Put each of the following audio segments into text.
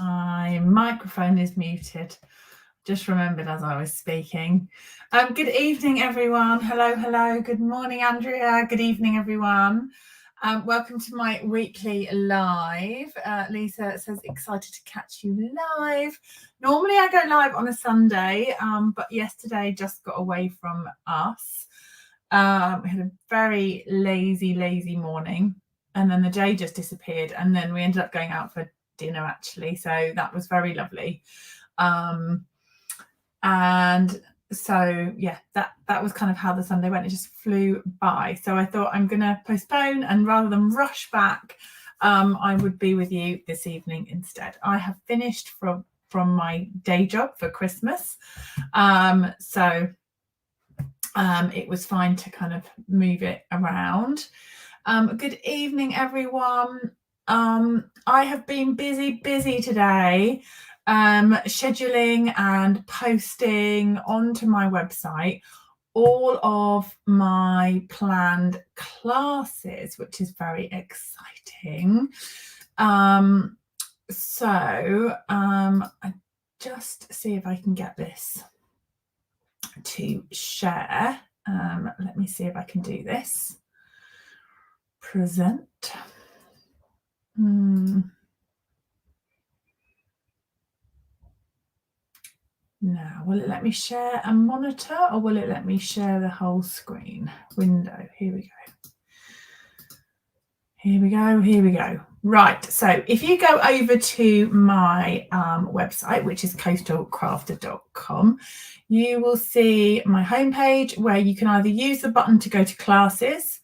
My microphone is muted. Just remembered as I was speaking. Good evening, everyone. Hello. Good morning, Andrea. Good evening, everyone. Welcome to my weekly live. Lisa says, excited to catch you live. Normally I go live on a Sunday, but yesterday just got away from us. We had a very lazy morning, and then the day just disappeared, and then we ended up going out for dinner, actually. So that was very lovely. And so yeah, that was kind of how the Sunday went. It just flew by. So I thought I'm gonna postpone, and rather than rush back, I would be with you this evening instead. I have finished from my day job for Christmas, so it was fine to kind of move it around. Good evening, everyone. I have been busy today, scheduling and posting onto my website all of my planned classes, which is very exciting. So I just see if I can get this to share. Let me see if I can do this. Present. Now, will it let me share a monitor, or will it let me share the whole screen window? Here we go. Right, so if you go over to my website, which is coastalcrafter.com, you will see my homepage where you can either use the button to go to classes.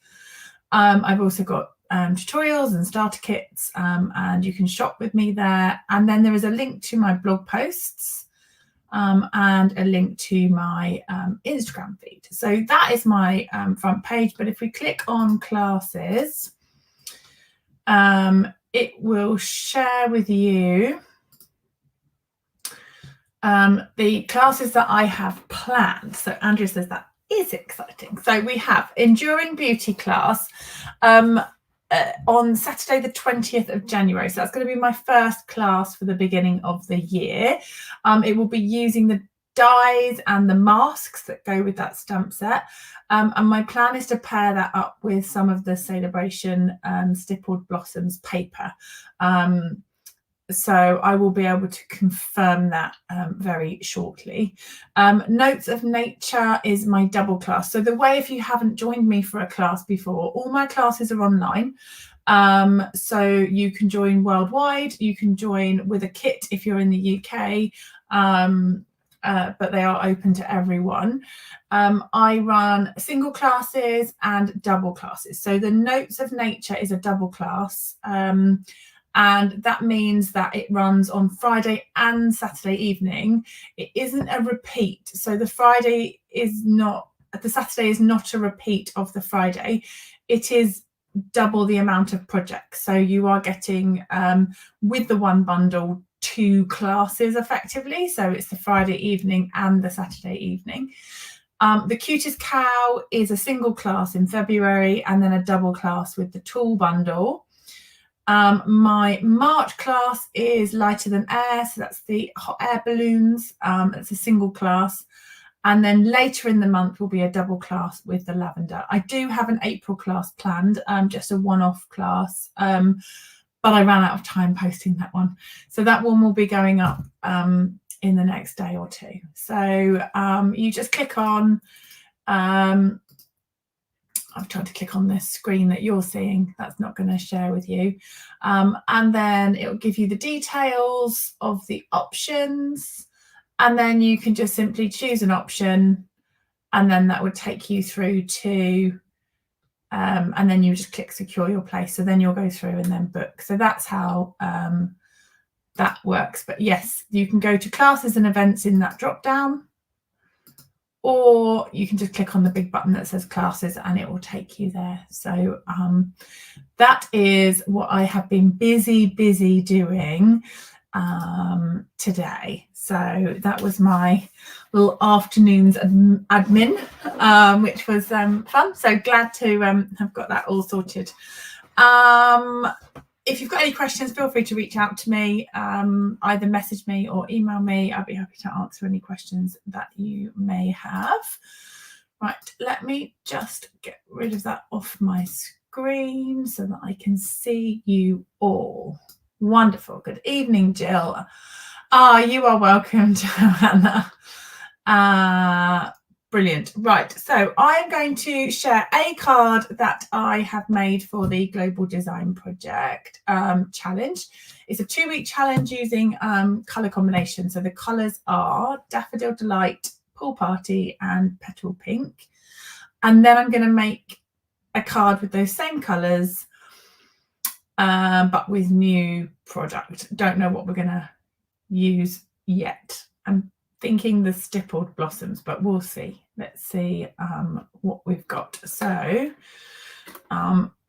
I've also got tutorials and starter kits, and you can shop with me there. And then there is a link to my blog posts and a link to my Instagram feed. So that is my front page. But if we click on classes, it will share with you the classes that I have planned. So Andrea says that is exciting. So we have Enduring Beauty class on Saturday the 20th of January. So that's going to be my first class for the beginning of the year. It will be using the dies and the masks that go with that stamp set. And my plan is to pair that up with some of the Celebration Stippled Blossoms paper. So I will be able to confirm that very shortly. Notes of Nature is my double class. So the way, if you haven't joined me for a class before, all my classes are online. So you can join worldwide. You can join with a kit if you're in the UK, but they are open to everyone. I run single classes and double classes. So the Notes of Nature is a double class. And that means that it runs on Friday and Saturday evening. It isn't a repeat. So the Saturday is not a repeat of the Friday. It is double the amount of projects. So you are getting, with the one bundle, 2 classes effectively. So it's the Friday evening and the Saturday evening. The Cutest Cow is a single class in February, and then a double class with the tool bundle. My March class is Lighter Than Air, so that's the hot air balloons. It's a single class, and then later in the month will be a double class with the lavender. I do have an April class planned, just a one-off class, but I ran out of time posting that one, so that one will be going up in the next day or two. So you just click on I've tried to click on this screen that you're seeing. That's not going to share with you. And then it will give you the details of the options. And then you can just simply choose an option. And then that would take you through to, and then you just click secure your place. So then you'll go through and then book. So that's how that works. But yes, you can go to classes and events in that drop down. Or you can just click on the big button that says classes and it will take you there. So that is what I have been busy doing today. So that was my little afternoon's admin, which was fun. So glad to have got that all sorted. if you've got any questions, feel free to reach out to me, either message me or email me. I'll be happy to answer any questions that you may have. Right, let me just get rid of that off my screen so that I can see you all. Wonderful. Good evening, Jill. You are welcome, Joanna. Brilliant. Right, so I'm going to share a card that I have made for the Global Design Project challenge. It's a 2-week challenge using colour combination. So the colours are Daffodil Delight, Pool Party and Petal Pink. And then I'm going to make a card with those same colours, but with new product. Don't know what we're going to use yet. I'm thinking the stippled blossoms, but we'll see. Let's see what we've got. So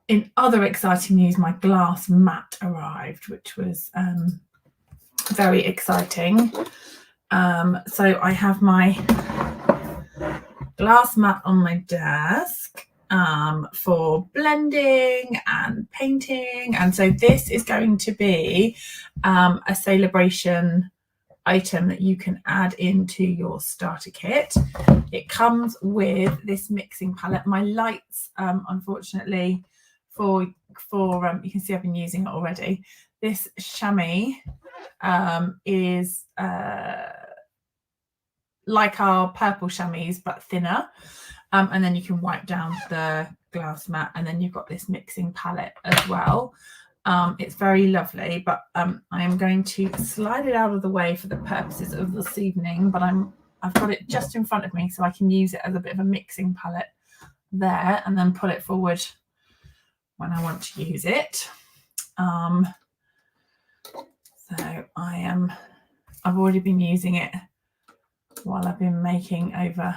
in other exciting news, my glass mat arrived, which was very exciting. So I have my glass mat on my desk for blending and painting. And so this is going to be a celebration item that you can add into your starter kit. It comes with this mixing palette. My lights, unfortunately, for you can see I've been using it already. This chamois is like our purple chamois but thinner, and then you can wipe down the glass mat, and then you've got this mixing palette as well. It's very lovely, but I am going to slide it out of the way for the purposes of this evening, but I've got it just in front of me so I can use it as a bit of a mixing palette there and then pull it forward when I want to use it. So I've already been using it while I've been making over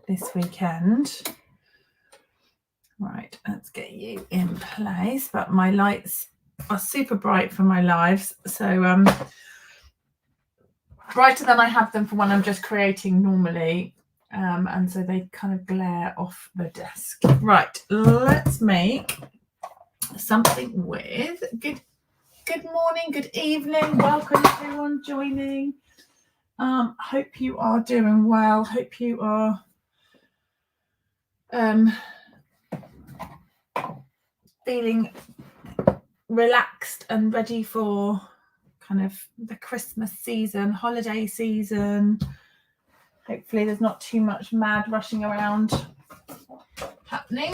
this weekend. Right, let's get you in place, but my lights are super bright for my lives, so brighter than I have them for when I'm just creating normally, and so they kind of glare off the desk. Right, let's make something with good morning, good evening, welcome everyone joining. Hope you are doing well, hope you are feeling relaxed and ready for kind of the Christmas season, holiday season. Hopefully there's not too much mad rushing around happening.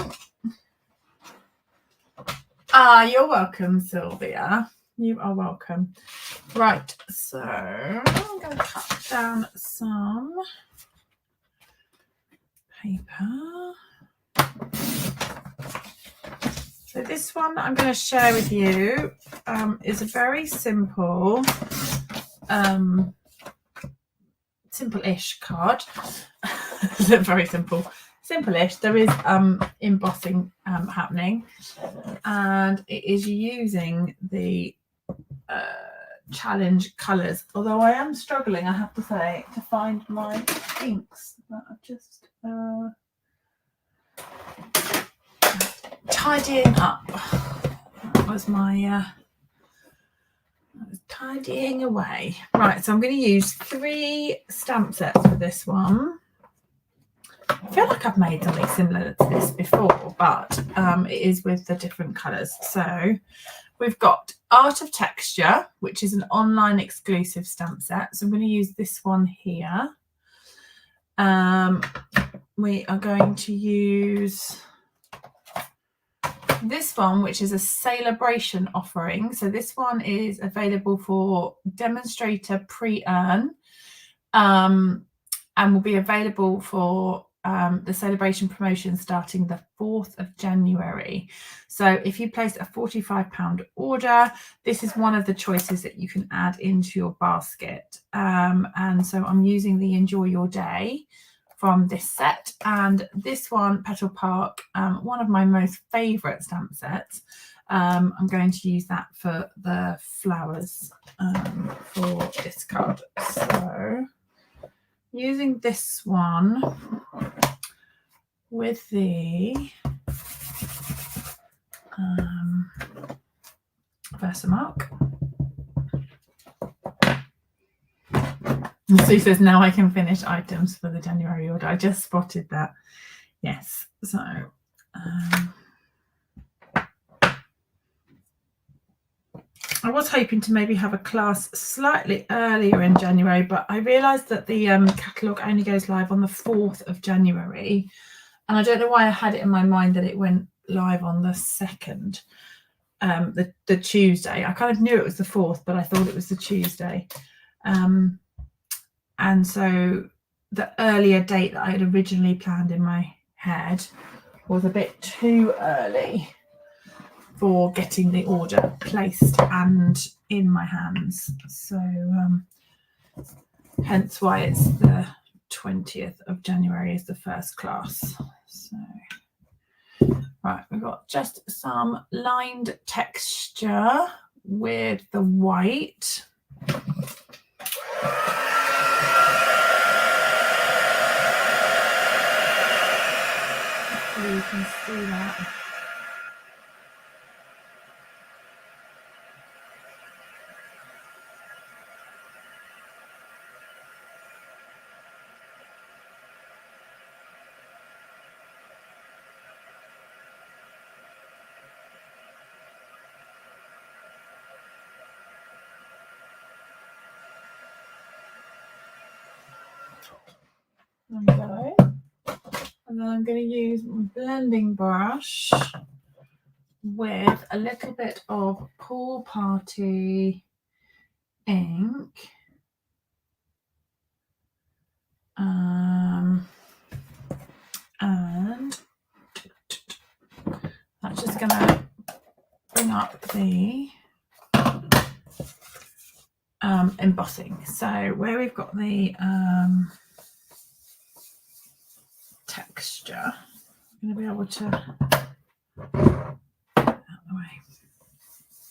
You're welcome, Sylvia. You are welcome. Right, so I'm going to cut down some paper. So this one that I'm going to share with you is a very simple, simple-ish card. Very simple-ish. There is embossing happening, and it is using the challenge colours. Although I am struggling, I have to say, to find my inks that I've just tidying up. That was my I was tidying away. Right, so I'm going to use 3 stamp sets for this one. I feel like I've made something similar to this before, but it is with the different colours. So we've got Art of Texture, which is an online exclusive stamp set. So I'm going to use this one here. We are going to use this one, which is a celebration offering. So this one is available for demonstrator pre-earn, and will be available for the celebration promotion starting the 4th of January. So if you place a £45 order, this is one of the choices that you can add into your basket. And so I'm using the Enjoy Your Day from this set, and this one, Petal Park, one of my most favourite stamp sets. I'm going to use that for the flowers for this card. So using this one with the Versa mark. And Sue says, now I can finish items for the January order. I just spotted that. Yes. So I was hoping to maybe have a class slightly earlier in January, but I realised that the catalogue only goes live on the 4th of January. And I don't know why I had it in my mind that it went live on the 2nd, the Tuesday. I kind of knew it was the 4th, but I thought it was the Tuesday. And so the earlier date that I had originally planned in my head was a bit too early for getting the order placed and in my hands. So hence why it's the 20th of January is the first class. So right, we've got just some lined texture with the white. Hopefully you can see that. There we go. And then I'm going to use my blending brush with a little bit of Pool Party ink. And that's just going to bring up the embossing. So where we've got the texture, I'm going to be able to out the way,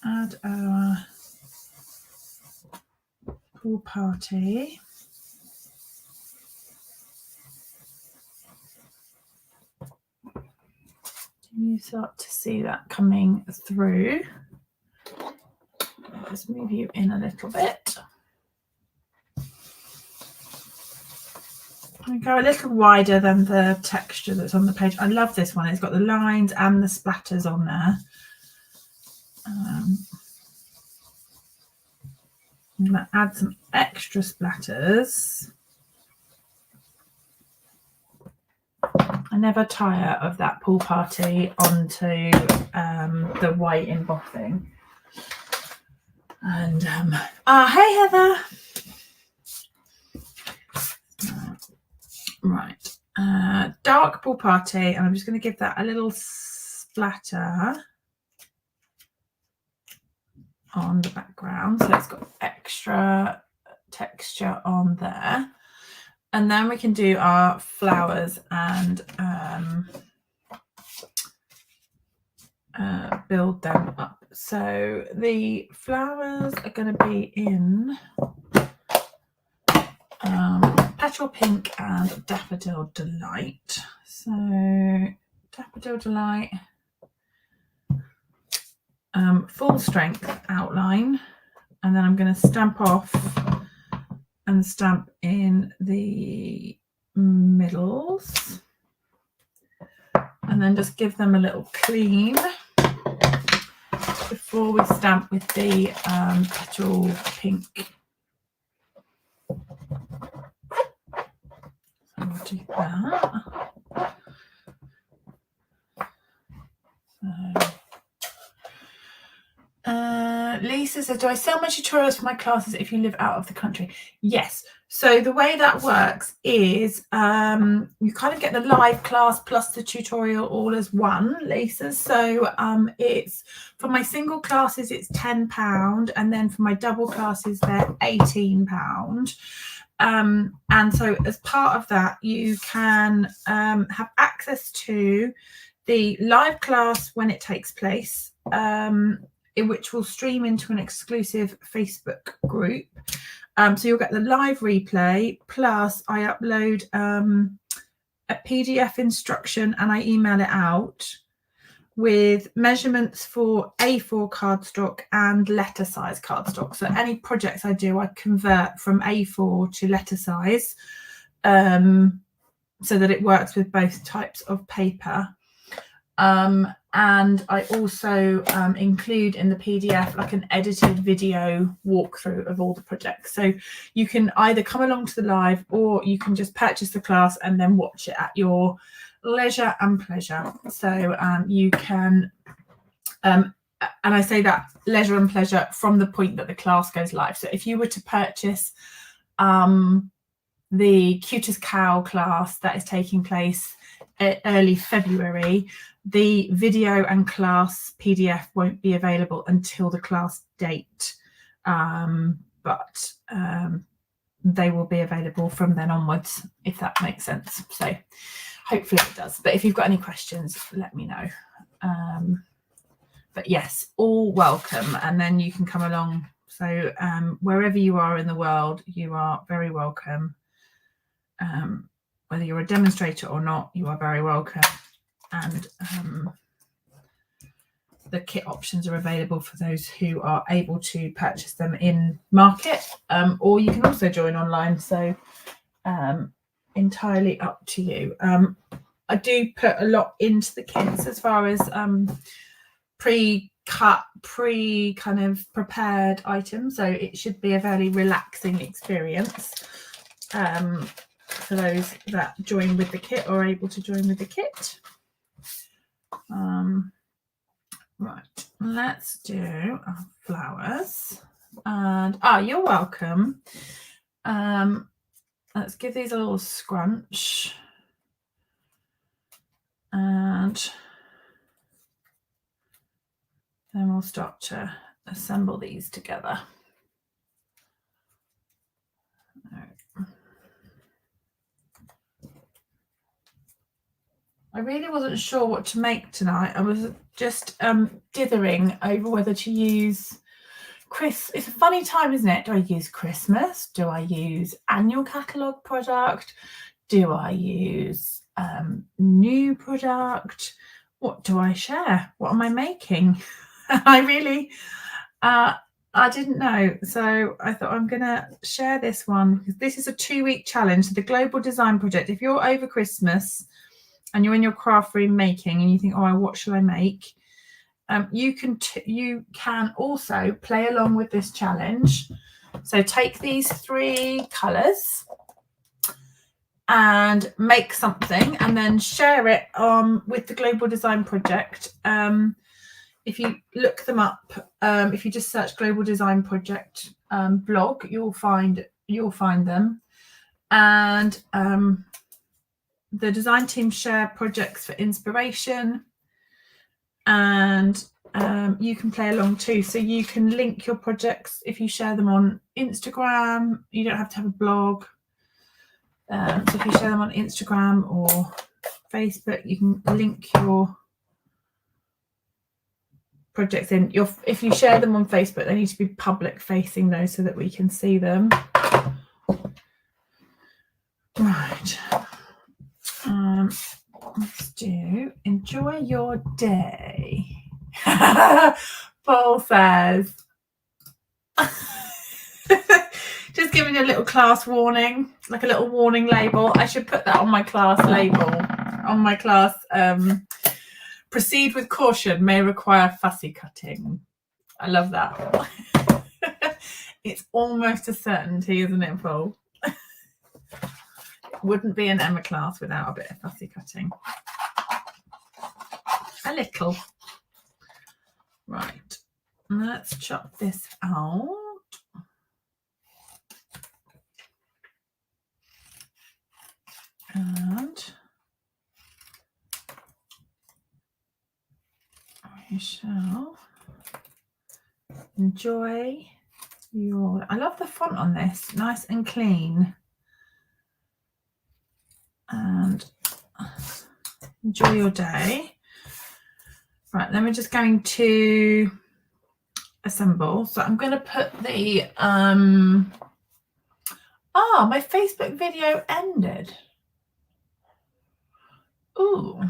add our Pool Party. You start to see that coming through. I'll just move you in a little bit. I go a little wider than the texture that's on the page. I love this one. It's got the lines and the splatters on there. I'm going to add some extra splatters. I never tire of that Pool Party onto the white embossing. And hey Heather. Right, dark Pool Party, and I'm just going to give that a little splatter on the background, so it's got extra texture on there. And then we can do our flowers and build them up. So the flowers are going to be in Petal Pink and Daffodil Delight. So Daffodil Delight, full strength outline, and then I'm going to stamp off and stamp in the middles, and then just give them a little clean before we stamp with the Petal Pink. So we'll do that. Lisa says, do I sell my tutorials for my classes if you live out of the country? Yes. So the way that works is you kind of get the live class plus the tutorial all as one, Lisa. So it's for my single classes, it's £10, and then for my double classes, they're £18. And so as part of that, you can have access to the live class when it takes place, which will stream into an exclusive Facebook group. So you'll get the live replay, plus I upload a PDF instruction and I email it out with measurements for A4 cardstock and letter size cardstock. So any projects I do, I convert from A4 to letter size, so that it works with both types of paper. And I also include in the PDF like an edited video walkthrough of all the projects. So you can either come along to the live, or you can just purchase the class and then watch it at your leisure and pleasure. So you can, and I say that leisure and pleasure from the point that the class goes live. So if you were to purchase the Cute as Cow class that is taking place early February, the video and class PDF won't be available until the class date, but they will be available from then onwards, if that makes sense. So hopefully it does. But if you've got any questions, let me know. But yes, all welcome. And then you can come along. So wherever you are in the world, you are very welcome. Whether you're a demonstrator or not, you are very welcome. And the kit options are available for those who are able to purchase them in market, or you can also join online. So entirely up to you. I do put a lot into the kits as far as pre-cut, kind of prepared items. So it should be a very relaxing experience for those that join with the kit or are able to join with the kit. Right, let's do our flowers. And you're welcome. Let's give these a little scrunch, and then we'll start to assemble these together. I really wasn't sure what to make tonight. I was just dithering over whether to use it's a funny time, isn't it? Do I use Christmas? Do I use annual catalogue product? Do I use new product? What do I share? What am I making? I really I didn't know, so I thought I'm gonna share this one because this is a 2-week challenge. So the Global Design Project, if you're over Christmas and you're in your craft room making and you think, oh, what should I make? You can also play along with this challenge. So take these 3 colours and make something, and then share it with the Global Design Project. If you look them up, if you just search Global Design Project blog, you'll find them. And the design team share projects for inspiration, and you can play along too. So you can link your projects if you share them on Instagram. You don't have to have a blog. So if you share them on Instagram or Facebook, you can link your projects in. If you share them on Facebook, they need to be public facing though, so that we can see them. Right. Let's do enjoy your day. Paul says. Just giving you a little class warning, like a little warning label. I should put that on my class label, on my class. Proceed with caution, may require fussy cutting. I love that. It's almost a certainty, isn't it, Paul? Wouldn't be an Emma class without a bit of fussy cutting. A little. Right. Let's chop this out. And I shall enjoy your... I love the font on this. Nice and clean. And enjoy your day. Right, then we're just going to assemble. So I'm going to put the my Facebook video ended. Ooh.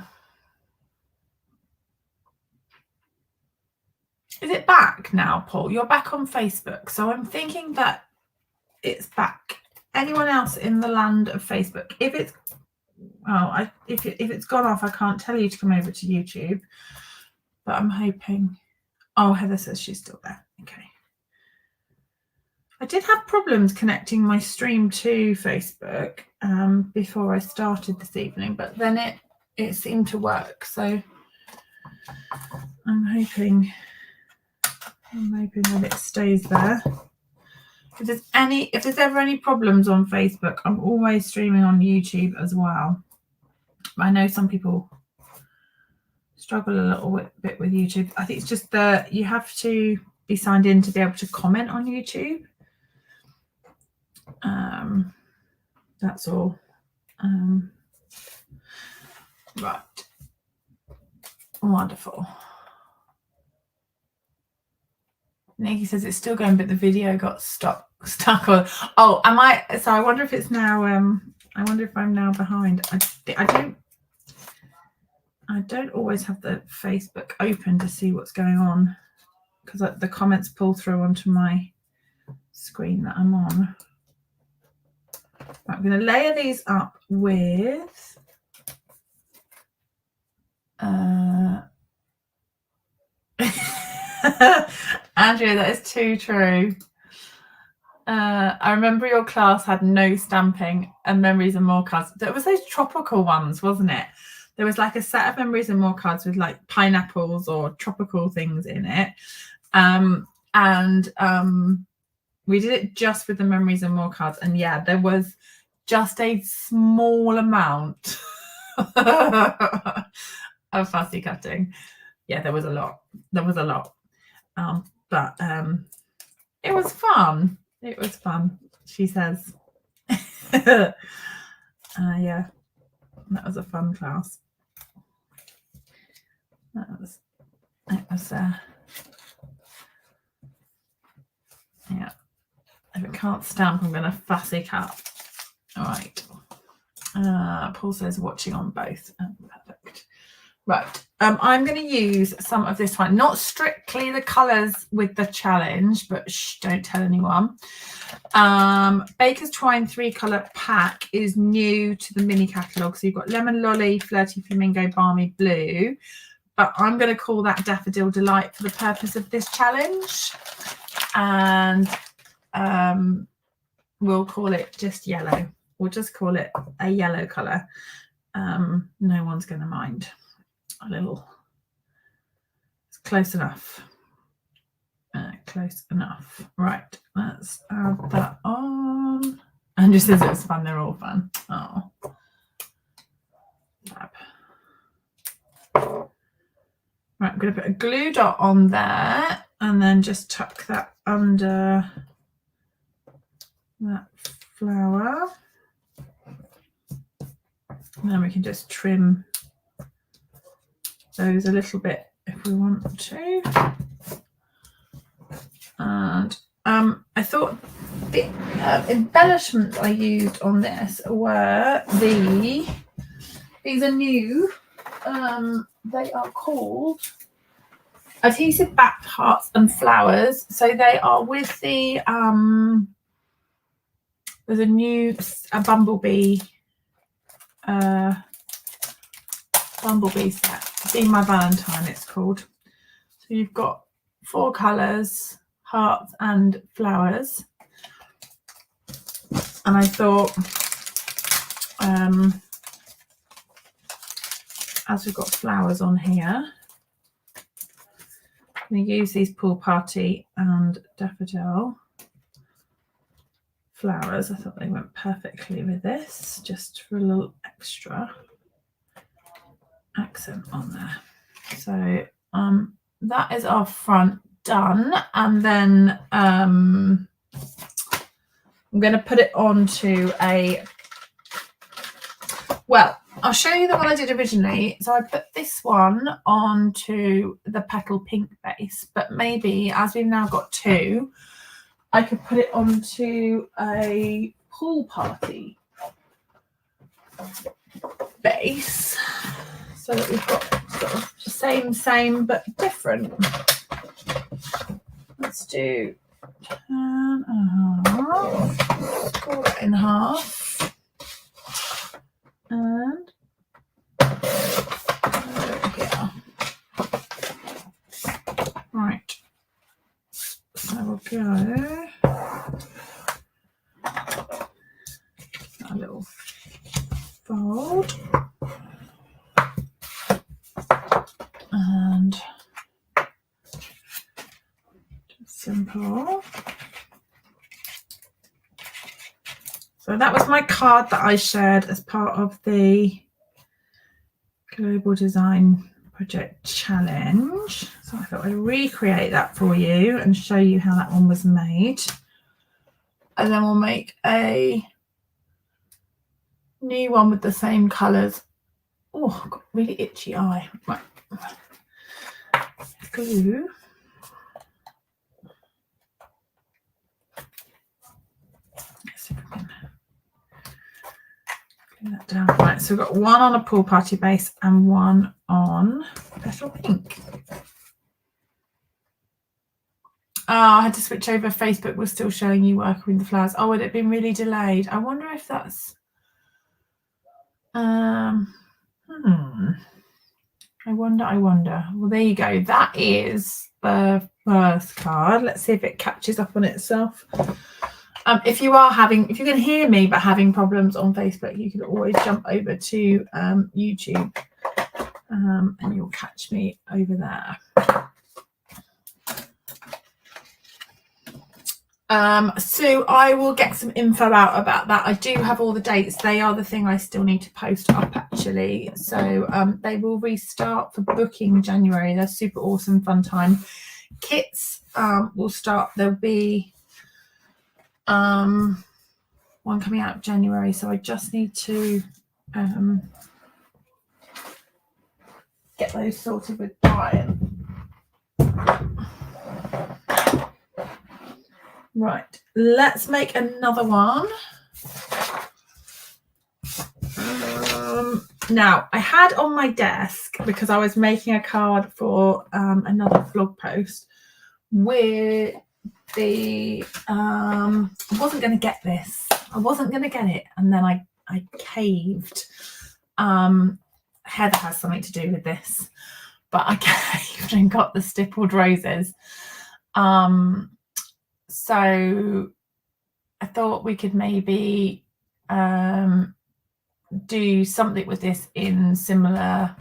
Is it back now, Paul? You're back on Facebook. So I'm thinking that it's back. Anyone else in the land of Facebook? If it's if it's gone off, I can't tell you to come over to YouTube. But I'm hoping. Oh, Heather says she's still there. Okay. I did have problems connecting my stream to Facebook before I started this evening, but then it seemed to work. So I'm hoping that it stays there. If there's ever any problems on Facebook, I'm always streaming on YouTube as well. I know some people struggle a little bit with YouTube. I think it's just that you have to be signed in to be able to comment on YouTube. That's all. Right. Wonderful. Nikki says it's still going, but the video got stuck on. Oh, am I? So I wonder if it's now. I wonder if I'm now behind. I don't always have the Facebook open to see what's going on because the comments pull through onto my screen that I'm on. Right, I'm going to layer these up with Andrea, that is too true. I remember your class had no stamping and memories and more cards. There was those tropical ones, wasn't it? There was like a set of memories and more cards with like pineapples or tropical things in it. We did it just with the memories and more cards. And yeah, there was just a small amount of fussy cutting. Yeah, there was a lot. But it was fun. It was fun, she says. Yeah, that was a fun class. Yeah. If it can't stamp, I'm going to fussy cut. All right. Paul says watching on both. Perfect. Right. I'm going to use some of this one. Not strictly the colours with the challenge, but don't tell anyone. Baker's Twine 3-colour pack is new to the mini catalogue. So you've got Lemon Lolly, Flirty Flamingo, Balmy Blue. But I'm going to call that Daffodil Delight for the purpose of this challenge. And we'll call it just yellow. We'll just call it a yellow colour. No one's going to mind. A little. It's close enough. Close enough. Right. Let's add that on. And just as it was fun, they're all fun. Oh. Fab. Right, I'm going to put a glue dot on there and then just tuck that under that flower. And then we can just trim those a little bit if we want to. And I thought the embellishments I used on this were these are new. They are called adhesive backed hearts and flowers. So they are with the there's a new bumblebee set. Be My Valentine it's called. So you've got 4 colours, hearts and flowers. And I thought as we've got flowers on here, I'm going to use these Pool Party and Daffodil flowers. I thought they went perfectly with this, just for a little extra accent on there. So that is our front done, and then I'm going to put it onto I'll show you the one I did originally. So I put this one onto the Petal Pink base, but maybe as we've now got 2, I could put it onto a Pool Party base so that we've got sort of the same but different. Let's do 10.5, score that in half, and here. Right, so we'll go a little fold and simple. So that was my card that I shared as part of the Global Design Project Challenge. So I thought I'd recreate that for you and show you how that one was made. And then we'll make a new one with the same colours. Oh, I've got a really itchy eye. Right. Glue. Let's see if we can glue that down. Right, so we've got one on a Pool Party base and one on Petal Pink. Oh, I had to switch over. Facebook was still showing you working with the flowers. Oh, it had been really delayed. I wonder if that's I wonder. Well, there you go. That is the first card. Let's see if it catches up on itself. If you can hear me but having problems on Facebook, you can always jump over to YouTube and you'll catch me over there. So I will get some info out about that. I do have all the dates. They are the thing I still need to post up actually. So they will restart for booking January. They're super awesome, fun time. Kits will start. There'll be one coming out January. So I just need to get those sorted with Brian. Right, let's make another one. Now, I had on my desk, because I was making a card for another blog post, with the I wasn't going to get this. I wasn't going to get it, and then I caved. Heather has something to do with this, but I caved and got the stippled roses. So I thought we could maybe do something with this in similar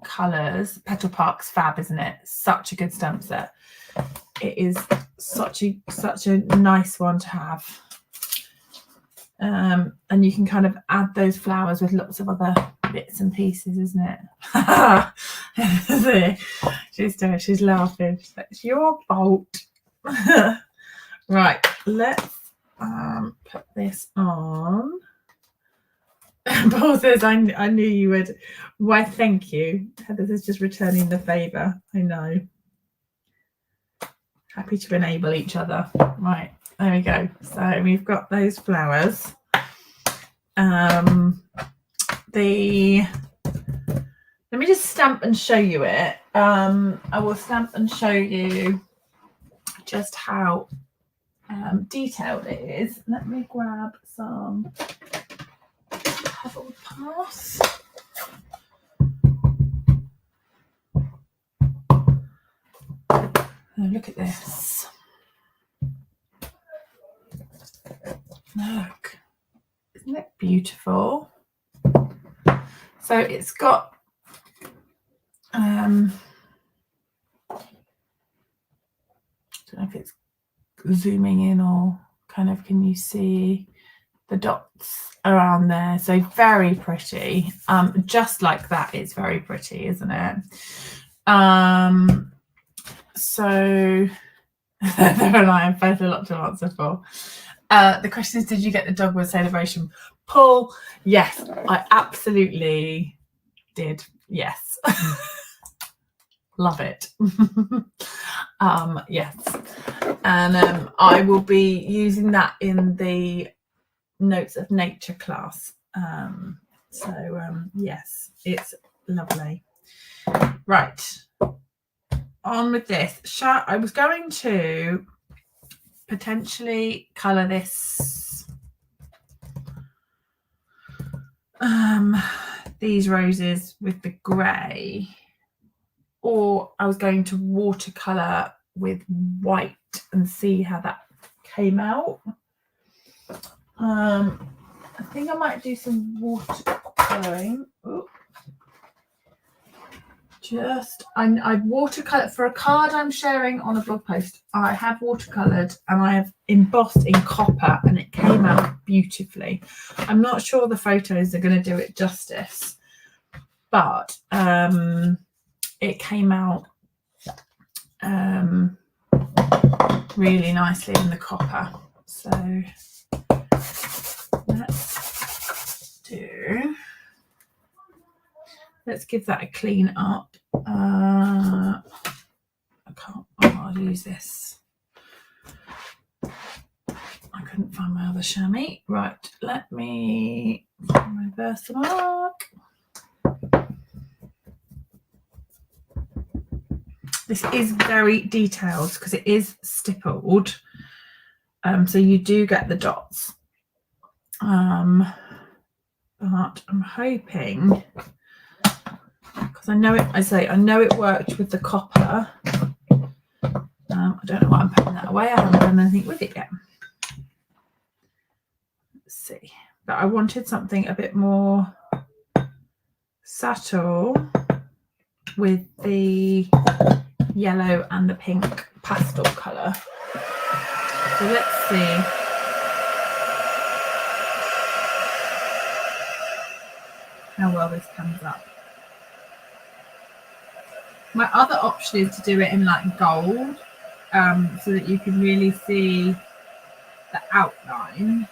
colours. Petal Park's fab, isn't it? Such a good stamp set. It is such a nice one to have. And you can kind of add those flowers with lots of other bits and pieces, isn't it? She's laughing. She's like, it's your fault. Right, let's put this on. Paul says, I knew you would. Why, thank you. Heather is just returning the favour. I know. Happy to enable each other. Right, there we go. So we've got those flowers. Let me just stamp and show you it. I will stamp and show you just how detailed it is. Let me grab some pebble pass. Oh, look at this. Look, isn't it beautiful? So it's got I don't know if it's zooming in or kind of, can you see the dots around there? So very pretty. Just like that, it's very pretty, isn't it? So Heather and I have both a lot to answer for. The question is, did you get the Dogwood celebration? Paul, yes, I absolutely did. Yes. Love it. Yes. And I will be using that in the Notes of Nature class. Yes, it's lovely. Right. on with this. I was going to potentially colour this, these roses with the grey, or I was going to watercolour with white and see how that came out. I think I might do some watercolouring. I've watercoloured for a card I'm sharing on a blog post. I have watercoloured and I have embossed in copper, and it came out beautifully. I'm not sure the photos are going to do it justice, but it came out really nicely in the copper. So let's give that a clean up. I'll use this. I couldn't find my other chamois. Right, let me reverse the mark. This is very detailed because it is stippled, so you do get the dots. But I'm hoping, because I know it worked with the copper. I don't know why I'm putting that away. I haven't done anything with it yet. Let's see. But I wanted something a bit more subtle with the yellow and the pink pastel colour. So let's see. How well this comes up. My other option is to do it in like gold, so that you can really see the outline.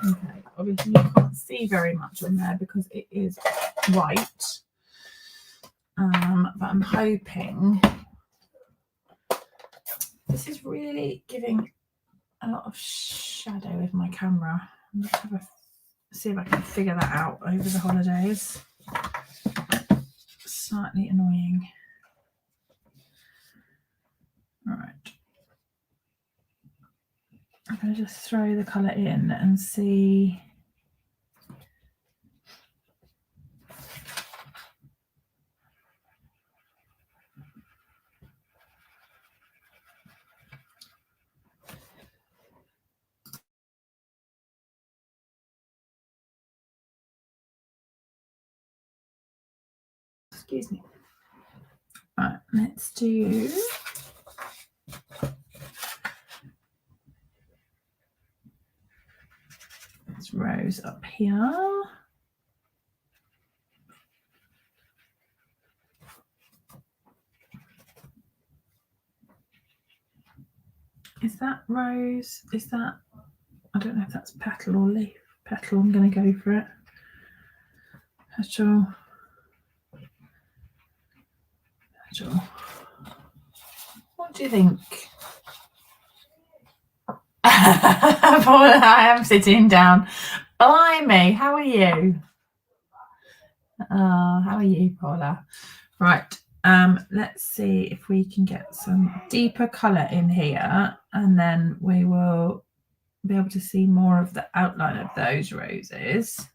Okay, obviously you can't see very much on there because it is white, but I'm hoping this is really giving a lot of shadow with my camera. I'm just going to see if I can figure that out over the holidays. Slightly annoying. All right. I'm going to just throw the colour in and see. Excuse me. Right, let's do this rose up here. Is that rose? Is that, I don't know if that's petal or leaf. Petal, I'm going to go for it. Petal. Petal. What do you think? I am sitting down. Blimey, how are you? How are you, Paula? Right, let's see if we can get some deeper colour in here, and then we will be able to see more of the outline of those roses.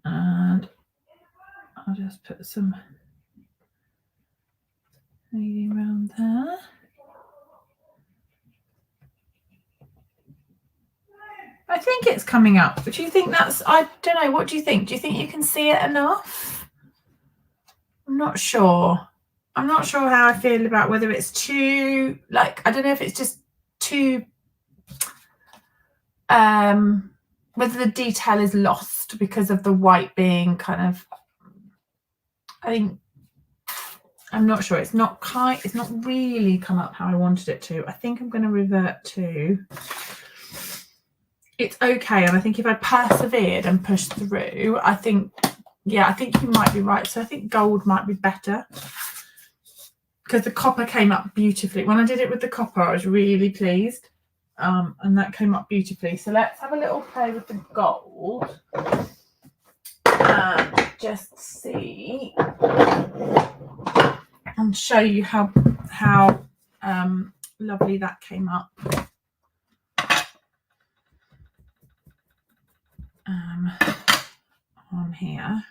And I'll just put some maybe around there. I think it's coming up. But do you think that's, I don't know, what do you think? Do you think you can see it enough? I'm not sure. I'm not sure how I feel about whether it's too, like, I don't know if it's just too whether the detail is lost because of the white being kind of, I'm not sure. It's not really come up how I wanted it to. I think I'm going to revert to, it's okay. And I think if I persevered and pushed through, I think you might be right. So I think gold might be better, because the copper came up beautifully. When I did it with the copper, I was really pleased. And that came up beautifully. So let's have a little play with the gold and just see and show you how lovely that came up. On here.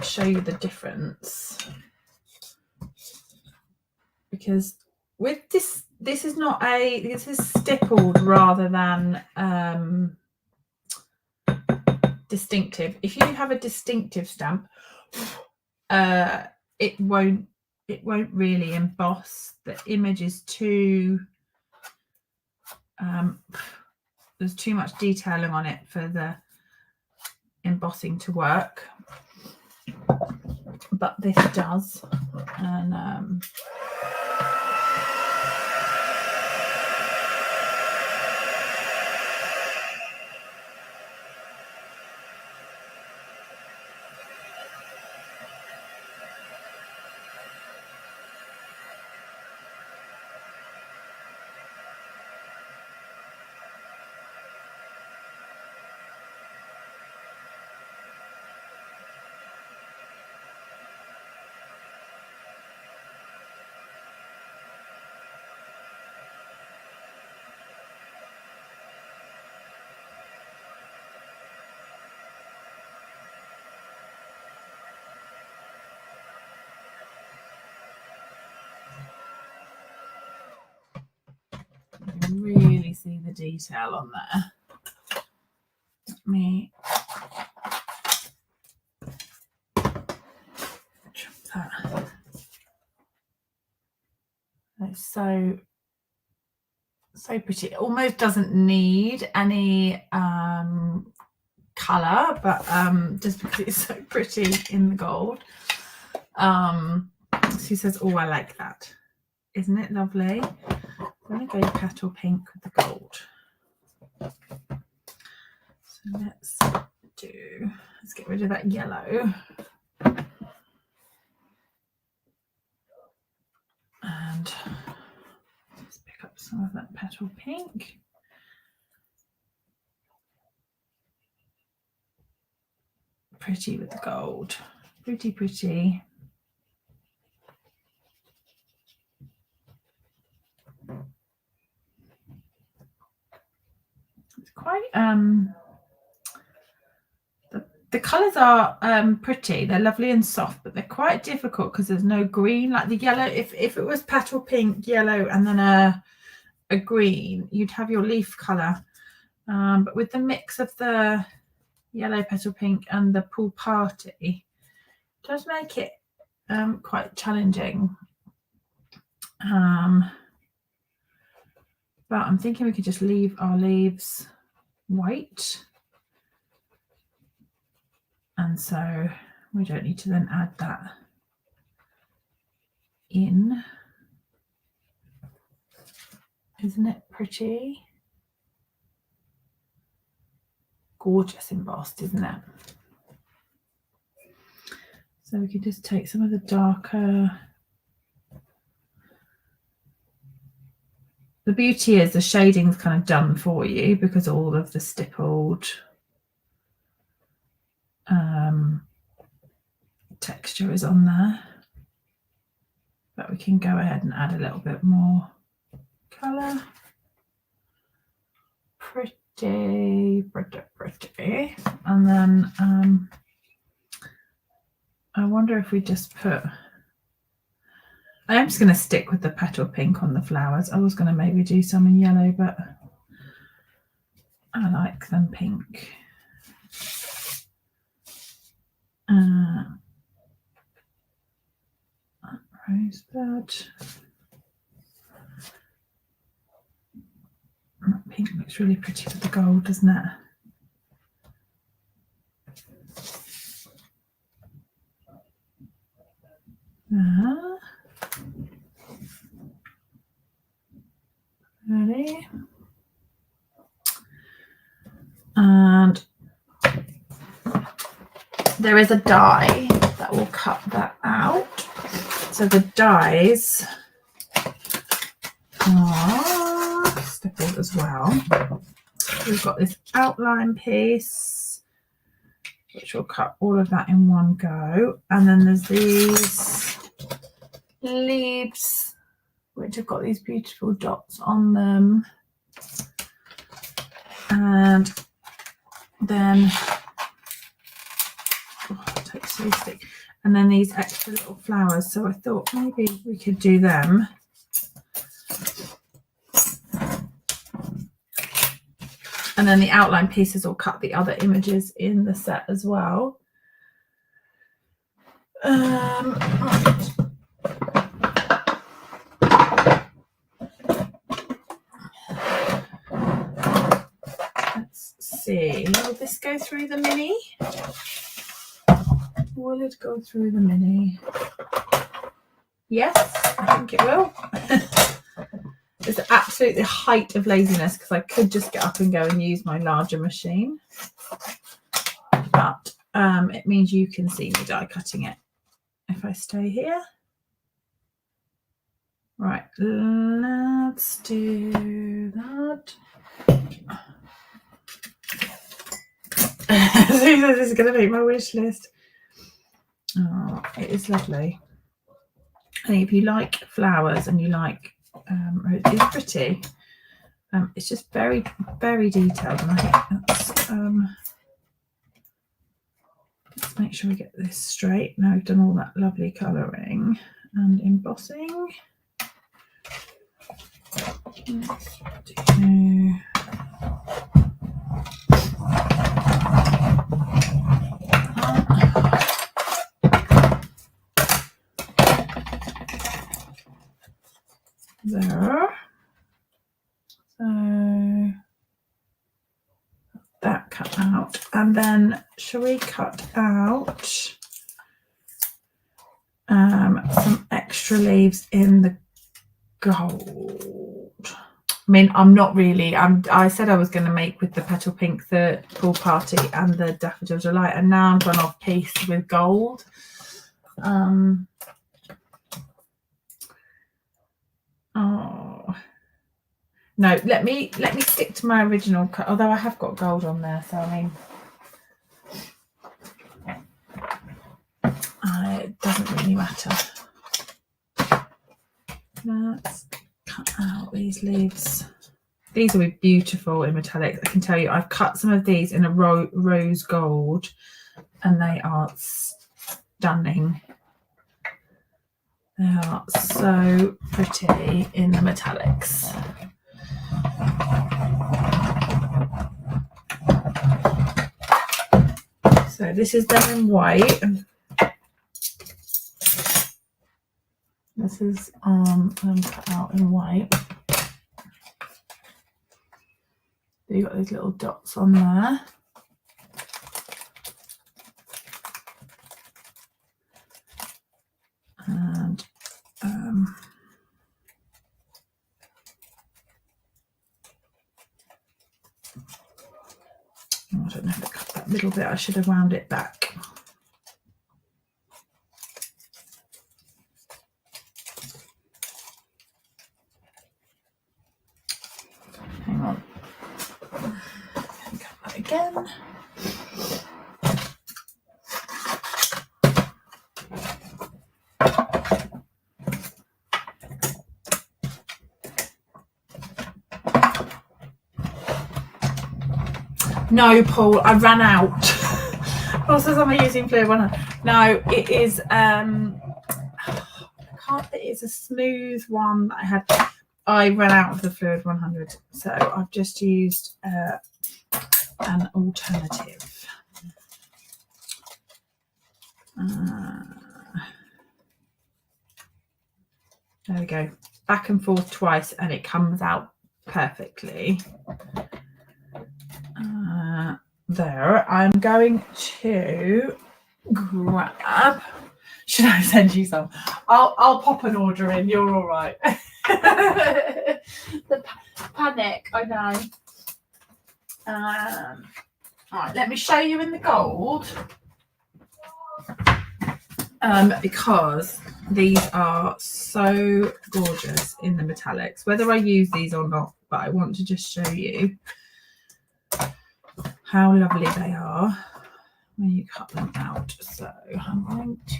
Show you the difference, because with this is not this is stippled rather than distinctive. If you have a distinctive stamp, it won't really emboss. The image is too there's too much detailing on it for the embossing to work, but this does. And you can really see the detail on there. Let me chop that. It's so pretty. It almost doesn't need any colour, but just because it's so pretty in the gold. She says, oh, I like that. Isn't it lovely? I'm going to go petal pink with the gold. So let's get rid of that yellow. And let's pick up some of that petal pink. Pretty with the gold. Pretty, pretty. It's quite the colours are pretty. They're lovely and soft, but they're quite difficult because there's no green. Like the yellow, if it was petal pink, yellow, and then a green, you'd have your leaf colour. But with the mix of the yellow petal pink and the pool party, it does make it quite challenging. But I'm thinking we could just leave our leaves white. And so we don't need to then add that in. Isn't it pretty? Gorgeous embossed, isn't it? So we can just take some of the darker. The beauty is the shading's kind of done for you because all of the stippled texture is on there. But we can go ahead and add a little bit more colour. Pretty, pretty, pretty. And then I wonder if we just put, I am just going to stick with the petal pink on the flowers. I was going to maybe do some in yellow, but I like them pink. Rosebud. That pink looks really pretty with the gold, doesn't it? Ready? And there is a die that will cut that out. So the dies are stippled as well. We've got this outline piece, which will cut all of that in one go. And then there's these leaves, which have got these beautiful dots on them. And then, oh, it takes so stick. And then these extra little flowers. So I thought maybe we could do them. And then the outline pieces will cut the other images in the set as well. Right. Let's see. Will this go through the mini? Will it go through the mini? Yes, I think it will. It's absolutely the height of laziness because I could just get up and go and use my larger machine. But it means you can see me die cutting it. If I stay here. Right, let's do that. This is going to make my wish list. Oh, it is lovely. I think if you like flowers and you like it's pretty. It's just very, very detailed, and I think that's let's make sure we get this straight. Now we've done all that lovely colouring and embossing. Let's do there. So that cut out, and then shall we cut out some extra leaves in the gold? I mean, I'm not really. I said I was going to make with the Petal Pink the Pool Party and the Daffodil Delight, and now I'm gone off piece with gold. Oh no, let me stick to my original cut, although I have got gold on there, so I mean it doesn't really matter. Let's cut out these leaves. These will be beautiful in metallics. I can tell you, I've cut some of these in a rose gold, and they are stunning. They are so pretty in the metallics. So this is done in white. This is cut out in white. So you've got those little dots on there. And I don't know how to cut that middle bit. I should have wound it back. Hang on. Cut that again. No, Paul, I ran out. Paul says I'm using fluid 100. No, it is it's a smooth one that I had. I ran out of the fluid 100, so I've just used an alternative. There we go. Back and forth twice and it comes out perfectly. There. I'm going to grab. Should I send you some? I'll pop an order in. You're all right. The panic. I know. All right. Let me show you in the gold. Because these are so gorgeous in the metallics, whether I use these or not, but I want to just show you how lovely they are when you cut them out. So I'm going to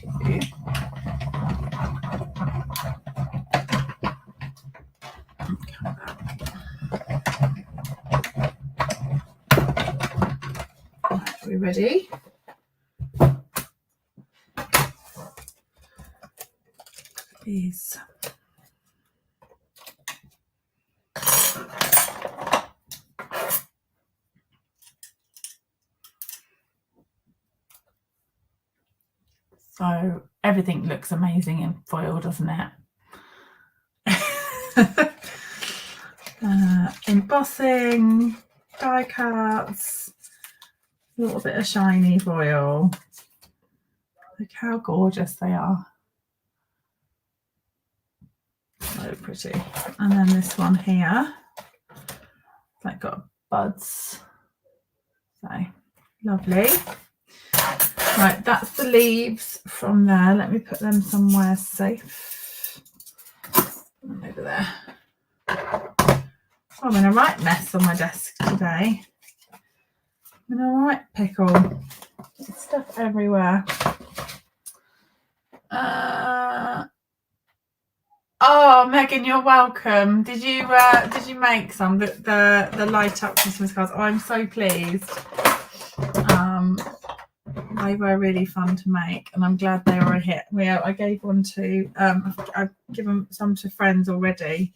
Right, are we ready? These. So everything looks amazing in foil, doesn't it? Embossing, die cuts, a little bit of shiny foil. Look how gorgeous they are. So pretty. And then this one here, it's like got buds. So lovely. Right, that's the leaves from there. Let me put them somewhere safe. Over there. I'm in a right mess on my desk today. I'm in a right pickle. There's stuff everywhere. Oh, Megan, you're welcome. Did you make some the light up Christmas cards? Oh, I'm so pleased. They were really fun to make, and I'm glad they were a hit. I gave one to I've given some to friends already,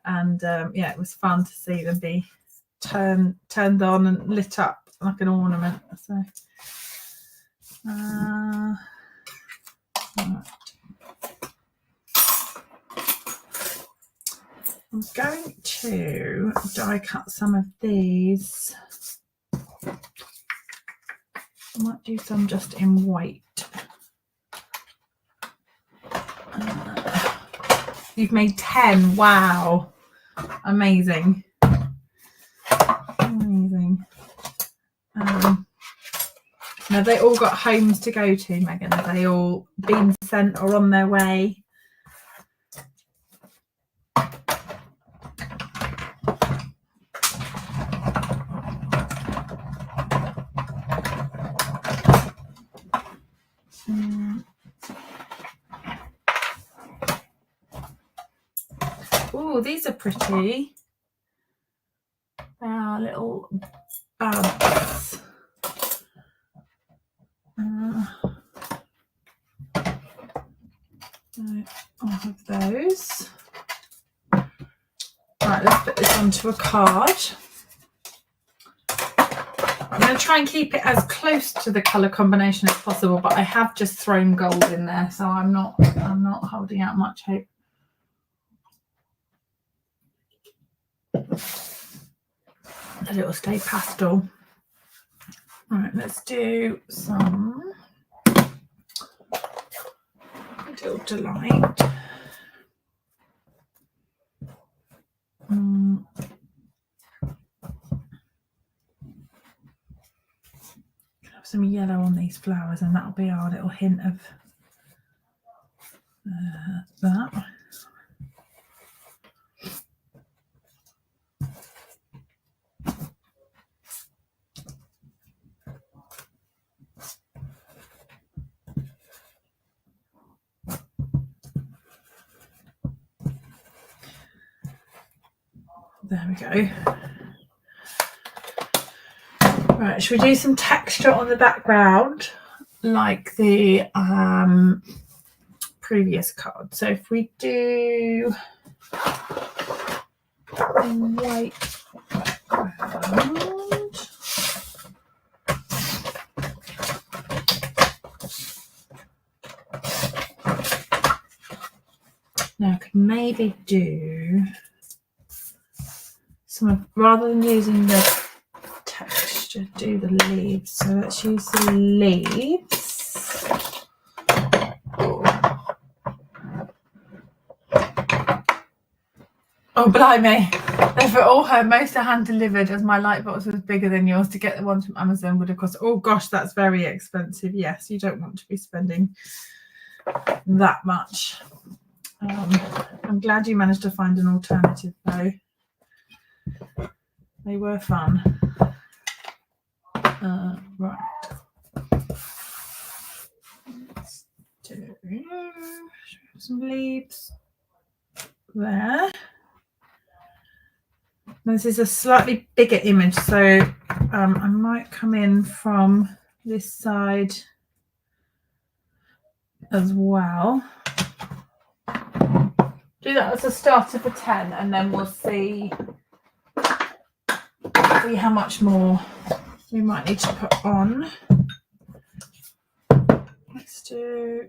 and yeah, it was fun to see them be turned on and lit up like an ornament. So right. I'm going to die cut some of these. I might do some just in white. You've made 10. Wow. Amazing. Amazing. Now they all got homes to go to, Megan. Have they all been sent or on their way? Oh, these are pretty. They are little buds. I'll have those. Right, let's put this onto a card. I'm going to try and keep it as close to the colour combination as possible, but I have just thrown gold in there, so I'm not holding out much hope. That it will stay pastel. Right, let's do some Daffodil Delight. Have some yellow on these flowers, and that'll be our little hint of that. There we go. Right, should we do some texture on the background like the previous card? So if we do white background. Now I could maybe do some of, rather than using the texture, do the leaves. So let's use the leaves. Oh, blimey. If it all had most are hand delivered, as my light box was bigger than yours, to get the ones from Amazon would have cost, oh gosh, that's very expensive. Yes, you don't want to be spending that much. I'm glad you managed to find an alternative though. They were fun. Right. Let's do some leaves there. This is a slightly bigger image, so I might come in from this side as well. Do that as a starter for 10, and then we'll see how much more we might need to put on. Let's do,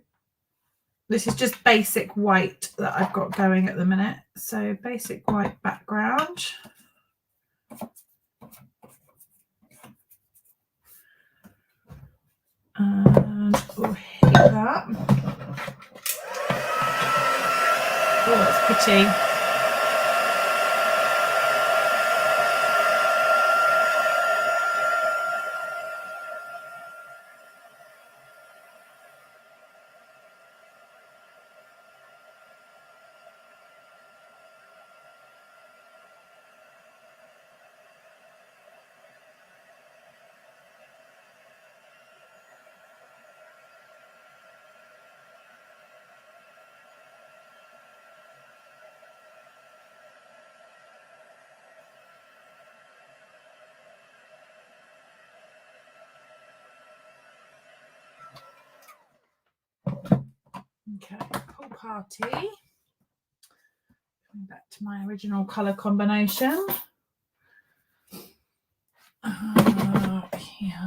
this is just basic white that I've got going at the minute. So basic white background. And we'll hit that. Oh, that's pretty. Okay, Pool Party. Coming back to my original colour combination. Here.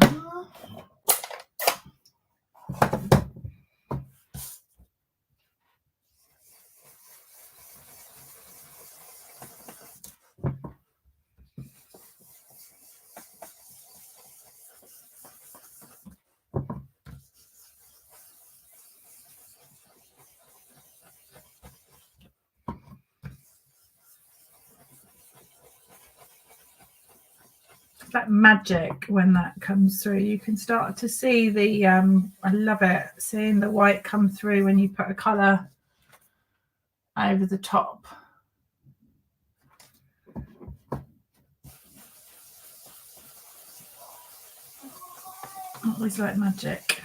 Like magic when that comes through. You can start to see the I love it, seeing the white come through when you put a colour over the top. Always like magic.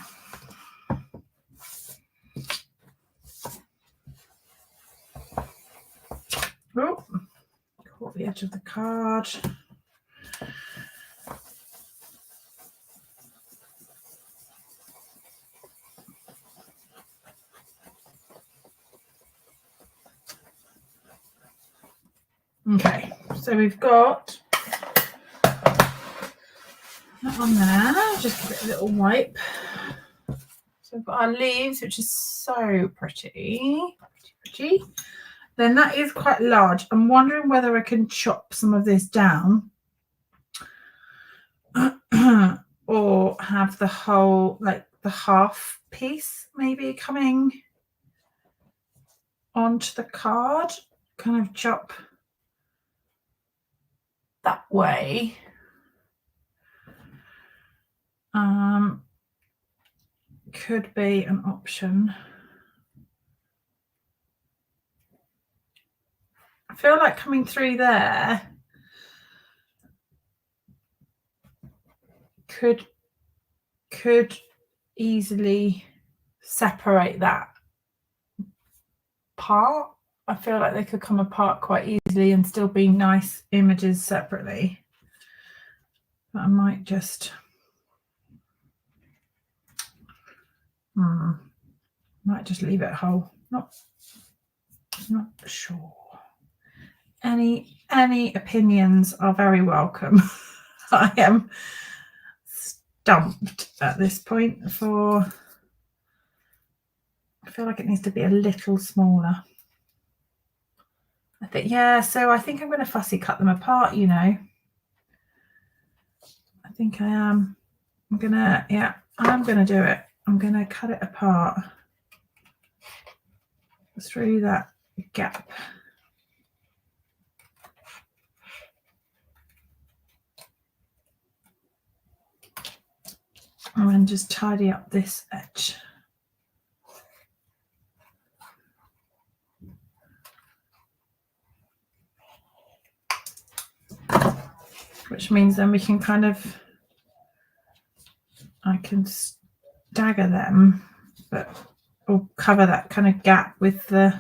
Oh, caught the edge of the card. Okay, so we've got that on there. Just give it a little wipe. So we've got our leaves, which is so pretty. Then that is quite large. I'm wondering whether I can chop some of this down or have the whole, like the half piece maybe coming onto the card. Kind of chop that way. Could be an option. I feel like coming through there could easily separate that part. I feel like they could come apart quite easily and still be nice images separately. But I might just leave it whole. Not sure. Any opinions are very welcome. I am stumped at this point. I feel like it needs to be a little smaller. Yeah, so I think I'm going to fussy cut them apart, you know. I think I am. I'm going to do it. I'm going to cut it apart through that gap. And then just tidy up this edge. Which means then we can kind of, I can stagger them, but or cover that kind of gap with the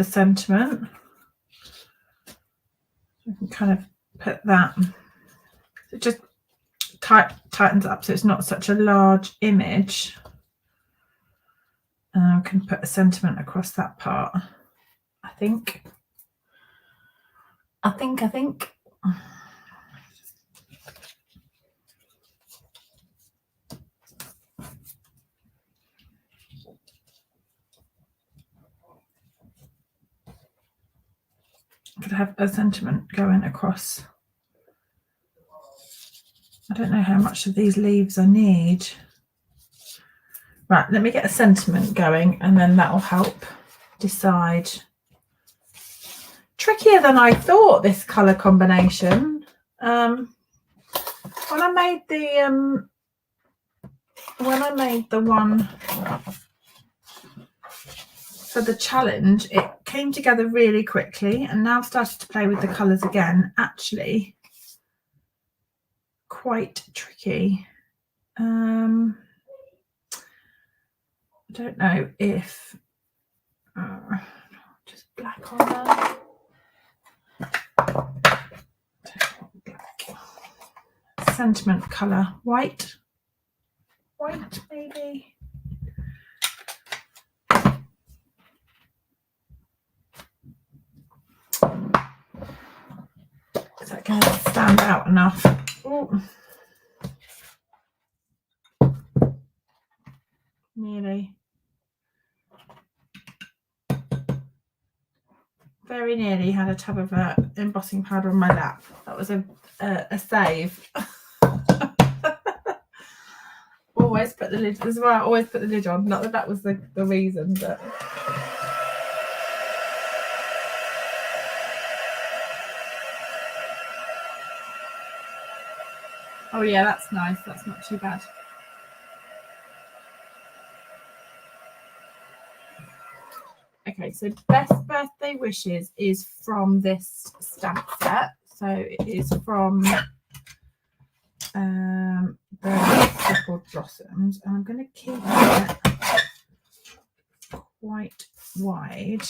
sentiment. I can kind of put that. It just tightens up, so it's not such a large image. And I can put a sentiment across that part. I think. I could have a sentiment going across. I don't know how much of these leaves I need. Right, let me get a sentiment going and then that'll help decide. Trickier than I thought, this colour combination. When I made the one for the challenge, it came together really quickly, and now I've started to play with the colours again. Actually, quite tricky. I don't know if just black on there. Sentiment colour, white maybe. Is that going to stand out enough? Ooh. Nearly. Very nearly had a tub of embossing powder on my lap. That was a save. Always put the lid as well. Always put the lid on. Not that was the reason, but. Oh yeah, that's nice. That's not too bad. Okay, so best birthday wishes is from this stamp set. So it is from the Purple Blossoms, and I'm going to keep it quite wide.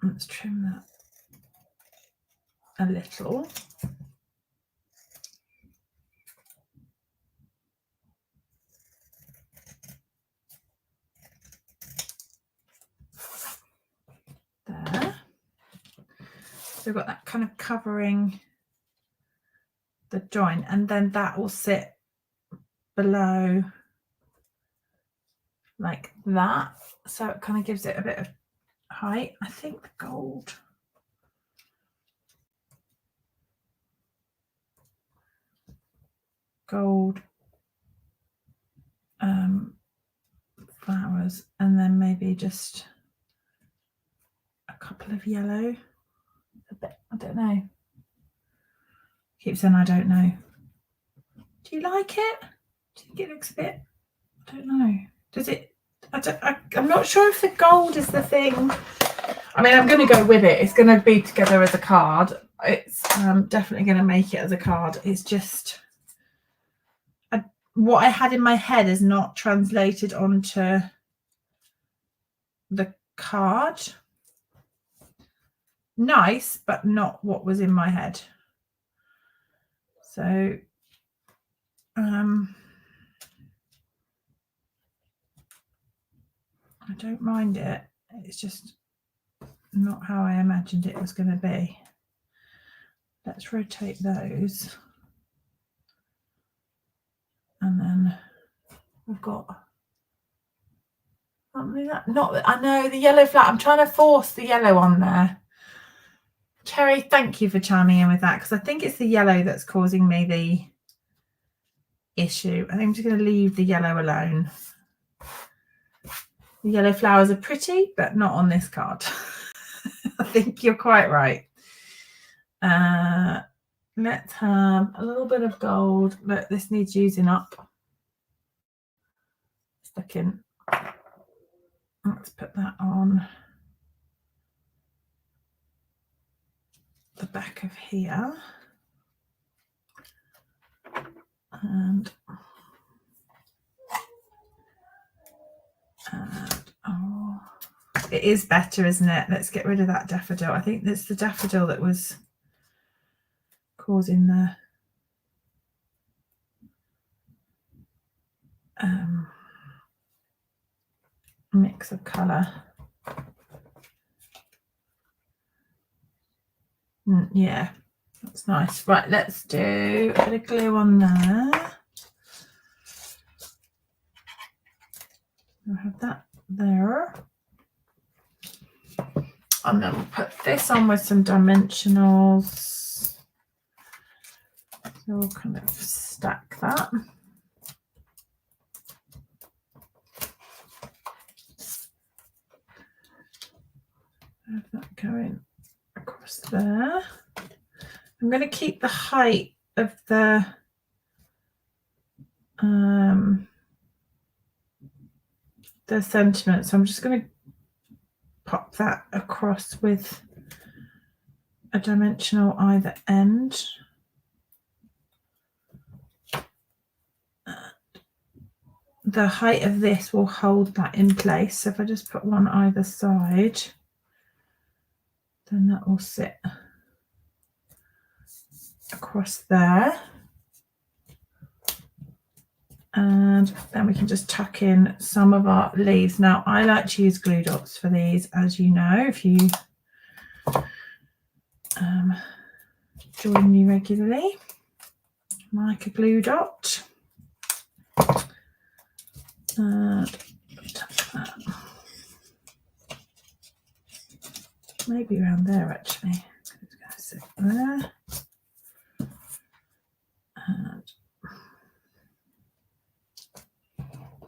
Let's trim that a little. There. So we've got that kind of covering the joint, and then that will sit below like that. So it kind of gives it a bit of height. I think the gold. Flowers, and then maybe just a couple of yellow. A bit, I don't know. Keep saying I don't know. Do you like it? Do you think it looks a bit? I don't know. Does it? I'm not sure if the gold is the thing. I mean, I'm going to go with it. It's going to be together as a card. It's definitely going to make it as a card. It's just what I had in my head is not translated onto the card. Nice, but not what was in my head. So I don't mind it. It's just not how I imagined it was going to be. Let's rotate those. And then we've got something that, not, I know the yellow flat, I'm trying to force the yellow on there. Cherry, thank you for chiming in with that, because I think it's the yellow that's causing me the issue. I think I'm just going to leave the yellow alone. The yellow flowers are pretty, but not on this card. I think you're quite right. Let's have a little bit of gold. Look, this needs using up. Stuck in. Let's put that on the back of here. And oh, it is better, isn't it? Let's get rid of that daffodil. I think it's the daffodil that was causing the mix of colour. Yeah, that's nice. Right, let's do a bit of glue on there. I'll have that there. And then we'll put this on with some dimensionals. So we'll kind of stack that. Have that going across there. I'm going to keep the height of the sentiment, so I'm just going to pop that across with a dimensional either end. The height of this will hold that in place, so if I just put one either side, then that will sit across there. And then we can just tuck in some of our leaves. Now, I like to use glue dots for these, as you know, if you join me regularly. Like a glue dot. And that. Maybe around there, actually. It's going to sit there. And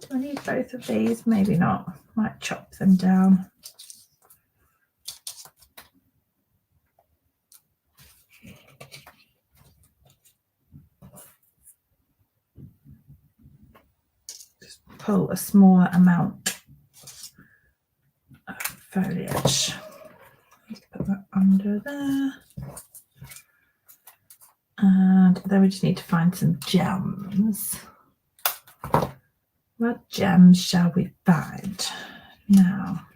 do I need both of these? Maybe not. Might chop them down. Just pull a smaller amount of foliage. Just put that under there. And then we just need to find some gems. What gems shall we find now?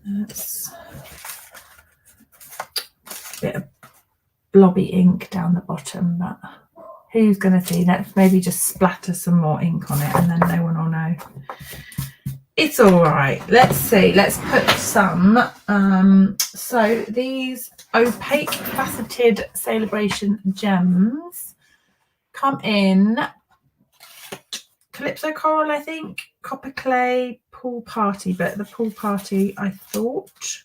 That's a bit of blobby ink down the bottom, but who's going to see that? Maybe just splatter some more ink on it and then no one will know. It's all right. Let's see. Let's put some. So these opaque faceted celebration gems come in Calypso Coral, I think, Copper Clay, Pool Party, but the Pool Party I thought,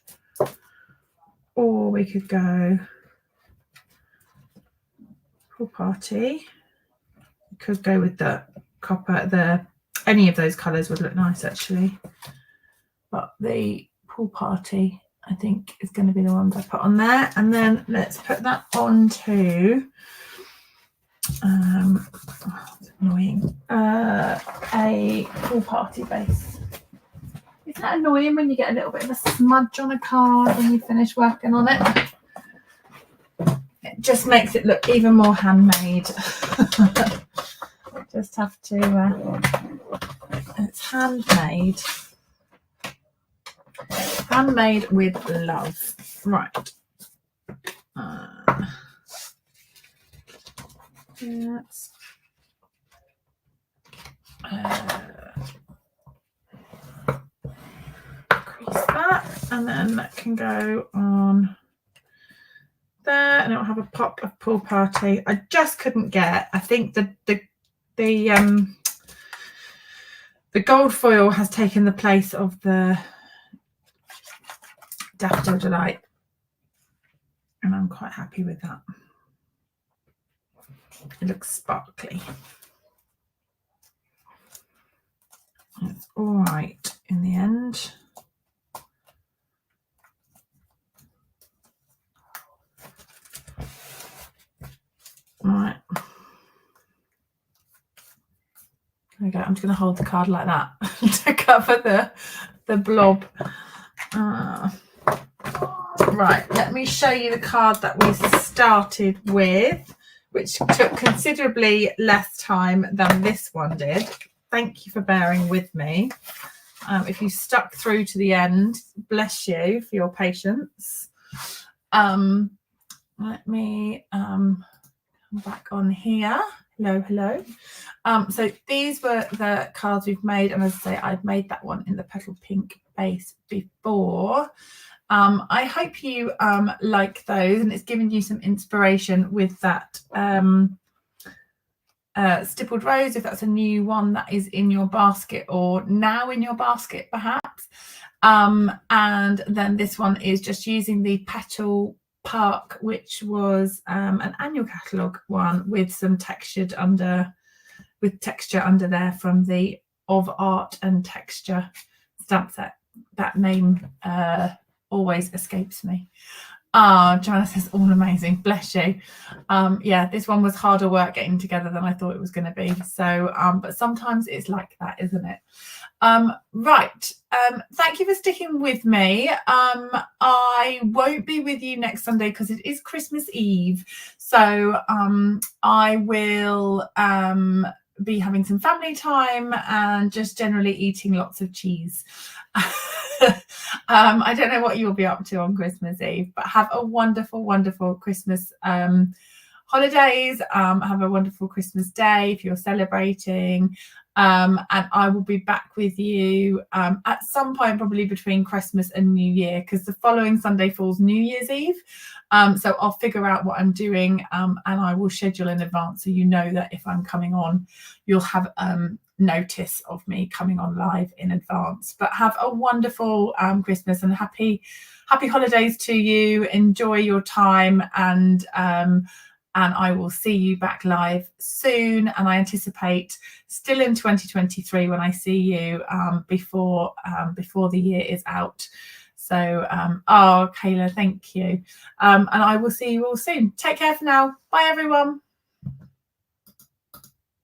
or we could go Pool Party. We could go with the copper, any of those colours would look nice actually, but the Pool Party I think is going to be the ones I put on there. And then let's put that onto it's annoying, a Pool Party base. Isn't that annoying when you get a little bit of a smudge on a card when you finish working on it? It just makes it look even more handmade. Just have to it's handmade with love. Right, Let's crease that, and then that can go on there, and it'll have a pop of Pool Party. I just couldn't get, I think the gold foil has taken the place of the Daffodil Delight, and I'm quite happy with that. It looks sparkly. It's all right in the end. Right. There we go. I'm just going to hold the card like that to cover the blob. Right, let me show you the card that we started with, which took considerably less time than this one did. Thank you for bearing with me. If you stuck through to the end, bless you for your patience. Let me come back on here. Hello. So these were the cards we've made, and as I say, I've made that one in the Petal Pink base before. I hope you like those, and it's given you some inspiration with that stippled rose, if that's a new one that is in your basket or now in your basket perhaps. And then this one is just using the Petal Park, which was an annual catalogue one with some texture under there from the Of Art and Texture stamp set. That name always escapes me. Joanna says all amazing, bless you. Yeah, this one was harder work getting together than I thought it was going to be. So but sometimes it's like that, isn't it? Right, thank you for sticking with me. I won't be with you next Sunday because it is Christmas Eve, so I will be having some family time and just generally eating lots of cheese. I don't know what you'll be up to on Christmas Eve, but have a wonderful Christmas holidays. Have a wonderful Christmas day if you're celebrating, and I will be back with you at some point, probably between Christmas and New Year, because the following Sunday falls New Year's Eve. So I'll figure out what I'm doing, and I will schedule in advance so you know that if I'm coming on, you'll have notice of me coming on live in advance. But have a wonderful Christmas and happy holidays to you. Enjoy your time, and I will see you back live soon, and I anticipate still in 2023 when I see you before the year is out. So Kayla, thank you, and I will see you all soon. Take care for now. Bye everyone.